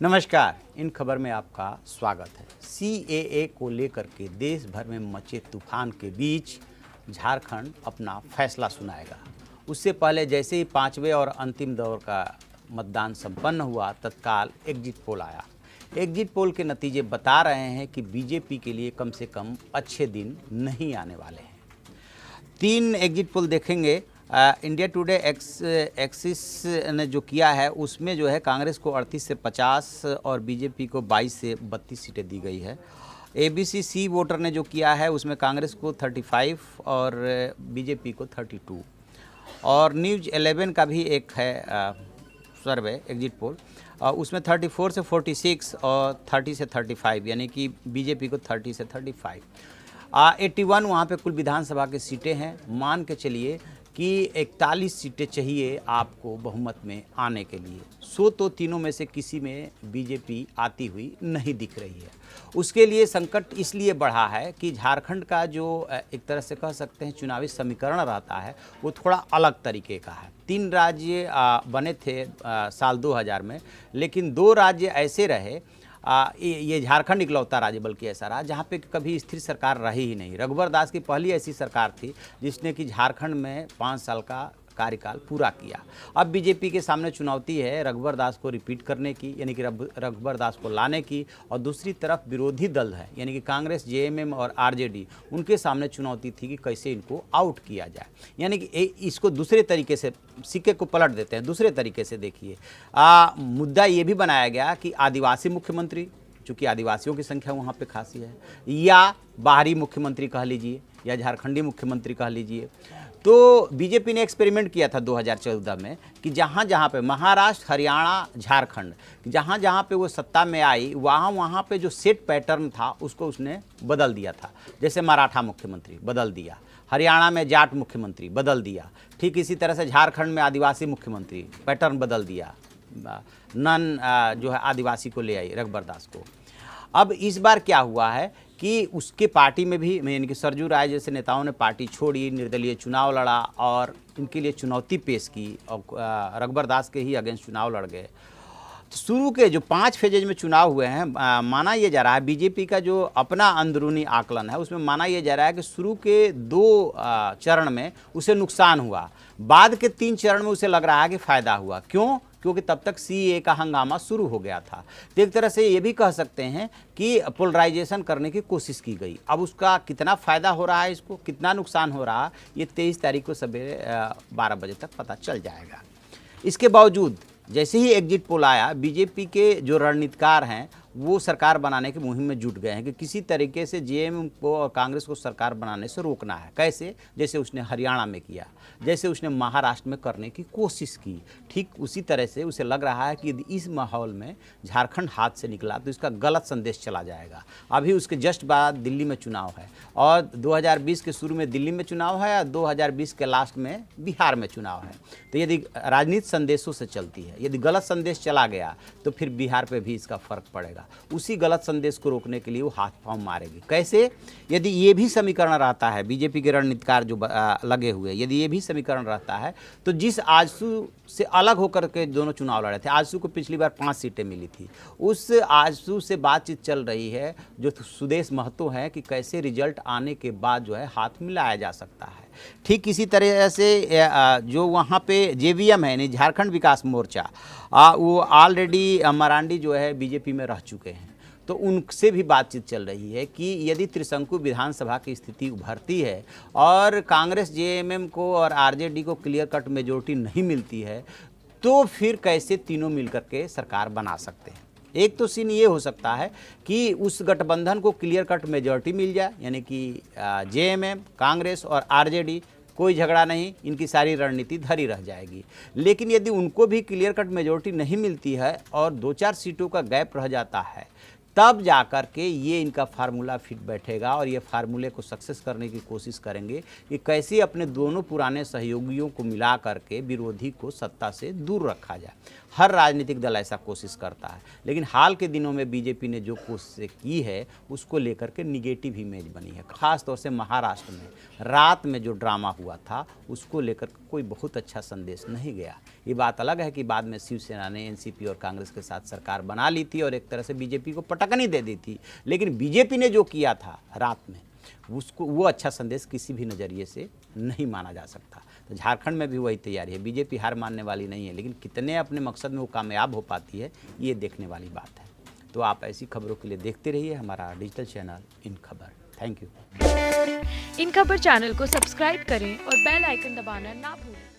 नमस्कार, इन खबर में आपका स्वागत है। सीएए को लेकर के देश भर में मचे तूफान के बीच झारखंड अपना फैसला सुनाएगा। उससे पहले जैसे ही पांचवें और अंतिम दौर का मतदान संपन्न हुआ, तत्काल एग्जिट पोल आया। एग्जिट पोल के नतीजे बता रहे हैं कि बीजेपी के लिए कम से कम अच्छे दिन नहीं आने वाले हैं। 3 एग्जिट पोल देखेंगे। इंडिया टुडे एक्सिस ने जो किया है उसमें जो है कांग्रेस को 38 से 50 और बीजेपी को 22 से 32 सीटें दी गई है। ABC वोटर ने जो किया है उसमें कांग्रेस को 35 और बीजेपी को 32। और न्यूज़ 11 का भी एक है सर्वे एग्जिट पोल, उसमें 34 से 46 और 30 से 35, यानी कि बीजेपी को 30 से 35। 81 वहाँ पे कुल विधानसभा की सीटें हैं। मान के चलिए कि 41 सीटें चाहिए आपको बहुमत में आने के लिए। तो तीनों में से किसी में बीजेपी आती हुई नहीं दिख रही है। उसके लिए संकट इसलिए बढ़ा है कि झारखंड का जो एक तरह से कह सकते हैं चुनावी समीकरण रहता है वो थोड़ा अलग तरीके का है। 3 राज्य बने थे साल 2000 में, लेकिन 2 राज्य ऐसे रहे, ये झारखंड इकलौता राज्य बल्कि ऐसा रहा जहाँ पे कभी स्थिर सरकार रही ही नहीं। रघुवर दास की पहली ऐसी सरकार थी जिसने कि झारखंड में 5 साल का कार्यकाल पूरा किया। अब बीजेपी के सामने चुनौती है रघुवर दास को रिपीट करने की, यानी कि रघुवर दास को लाने की, और दूसरी तरफ विरोधी दल है यानी कि कांग्रेस, जेएमएम और आरजेडी, उनके सामने चुनौती थी कि कैसे इनको आउट किया जाए। यानी कि इसको दूसरे तरीके से सिक्के को पलट देते हैं। दूसरे तरीके से देखिए, मुद्दा ये भी बनाया गया कि आदिवासी मुख्यमंत्री, चूँकि आदिवासियों की संख्या वहाँ पे खासी है, या बाहरी मुख्यमंत्री कह लीजिए या झारखंडी मुख्यमंत्री कह लीजिए। तो बीजेपी ने एक्सपेरिमेंट किया था 2014 में कि जहाँ जहाँ पे महाराष्ट्र, हरियाणा, झारखंड, जहाँ जहाँ पे वो सत्ता में आई वहाँ पे जो सेट पैटर्न था उसको उसने बदल दिया था। जैसे मराठा मुख्यमंत्री बदल दिया, हरियाणा में जाट मुख्यमंत्री बदल दिया, ठीक इसी तरह से झारखंड में आदिवासी मुख्यमंत्री पैटर्न बदल दिया, जो है आदिवासी को ले आई रघुवर दास को। अब इस बार क्या हुआ है कि उसके पार्टी में भी, यानी कि सरजू राय जैसे नेताओं ने पार्टी छोड़ी, निर्दलीय चुनाव लड़ा और इनके लिए चुनौती पेश की और रघुवर दास के ही अगेंस्ट चुनाव लड़ गए। तो शुरू के जो 5 फेजेज में चुनाव हुए हैं, माना यह जा रहा है, बीजेपी का जो अपना अंदरूनी आकलन है उसमें माना यह जा रहा है कि शुरू के 2 चरण में उसे नुकसान हुआ, बाद के 3 चरण में उसे लग रहा है कि फ़ायदा हुआ। क्यों? क्योंकि तब तक सीए का हंगामा शुरू हो गया था। तो एक तरह से ये भी कह सकते हैं कि पोलराइजेशन करने की कोशिश की गई। अब उसका कितना फ़ायदा हो रहा है, इसको कितना नुकसान हो रहा है, ये 23 तारीख को सवेरे 12 बजे तक पता चल जाएगा। इसके बावजूद जैसे ही एग्जिट पोल आया, बीजेपी के जो रणनीतिकार हैं वो सरकार बनाने की मुहिम में जुट गए हैं कि किसी तरीके से जेएमएम को और कांग्रेस को सरकार बनाने से रोकना है। कैसे? जैसे उसने हरियाणा में किया, जैसे उसने महाराष्ट्र में करने की कोशिश की, ठीक उसी तरह से उसे लग रहा है कि यदि इस माहौल में झारखंड हाथ से निकला तो इसका गलत संदेश चला जाएगा। अभी उसके जस्ट बाद दिल्ली में चुनाव है और 2020 के शुरू में दिल्ली में चुनाव है और 2020 के लास्ट में बिहार में चुनाव है। तो यदि राजनीति संदेशों से चलती है, यदि गलत संदेश चला गया तो फिर बिहार पे भी इसका फर्क पड़ेगा। उसी गलत संदेश को रोकने के लिए वो हाथ पांव मारेगी। कैसे? यदि ये भी समीकरण रहता है, बीजेपी के रणनीतिकार जो लगे हुए, यदि ये भी समीकरण रहता है तो जिस आजसू से अलग होकर के दोनों चुनाव लड़े थे, आजसू को पिछली बार 5 सीटें मिली थी, उस आजसू से बातचीत चल रही है जो सुदेश महतो है कि कैसे रिजल्ट आने के बाद जो है हाथ मिलाया जा सकता है। ठीक इसी तरह से जो वहाँ पे जेवीएम है, यानी झारखंड विकास मोर्चा, वो ऑलरेडी मरांडी जो है बीजेपी में रह चुके हैं, तो उनसे भी बातचीत चल रही है कि यदि त्रिशंकु विधानसभा की स्थिति उभरती है और कांग्रेस, जेएमएम को और आरजेडी को क्लियर कट मेजोरिटी नहीं मिलती है तो फिर कैसे तीनों मिलकर के सरकार बना सकते हैं। एक तो सीन ये हो सकता है कि उस गठबंधन को क्लियर कट मेजॉरिटी मिल जाए, यानी कि जेएमएम, कांग्रेस और आरजेडी, कोई झगड़ा नहीं, इनकी सारी रणनीति धरी रह जाएगी। लेकिन यदि उनको भी क्लियर कट मेजॉरिटी नहीं मिलती है और 2-4 सीटों का गैप रह जाता है तब जाकर के ये इनका फार्मूला फिट बैठेगा और ये फार्मूले को सक्सेस करने की कोशिश करेंगे कि कैसे अपने दोनों पुराने सहयोगियों को मिला करके विरोधी को सत्ता से दूर रखा जाए। हर राजनीतिक दल ऐसा कोशिश करता है, लेकिन हाल के दिनों में बीजेपी ने जो कोशिश की है उसको लेकर के निगेटिव इमेज बनी है। खास तौर से महाराष्ट्र में रात में जो ड्रामा हुआ था उसको लेकर कोई बहुत अच्छा संदेश नहीं गया। ये बात अलग है कि बाद में शिवसेना ने एनसीपी और कांग्रेस के साथ सरकार बना ली थी और एक तरह से बीजेपी को पटकनी दे दी थी, लेकिन बीजेपी ने जो किया था रात में उसको वो अच्छा संदेश किसी भी नज़रिए से नहीं माना जा सकता। तो झारखंड में भी वही तैयारी है। बीजेपी हार मानने वाली नहीं है, लेकिन कितने अपने मकसद में वो कामयाब हो पाती है ये देखने वाली बात है। तो आप ऐसी खबरों के लिए देखते रहिए हमारा डिजिटल चैनल इन खबर। Thank you. इन खबर चैनल को सब्सक्राइब करें और बेल आइकन दबाना ना भूलें।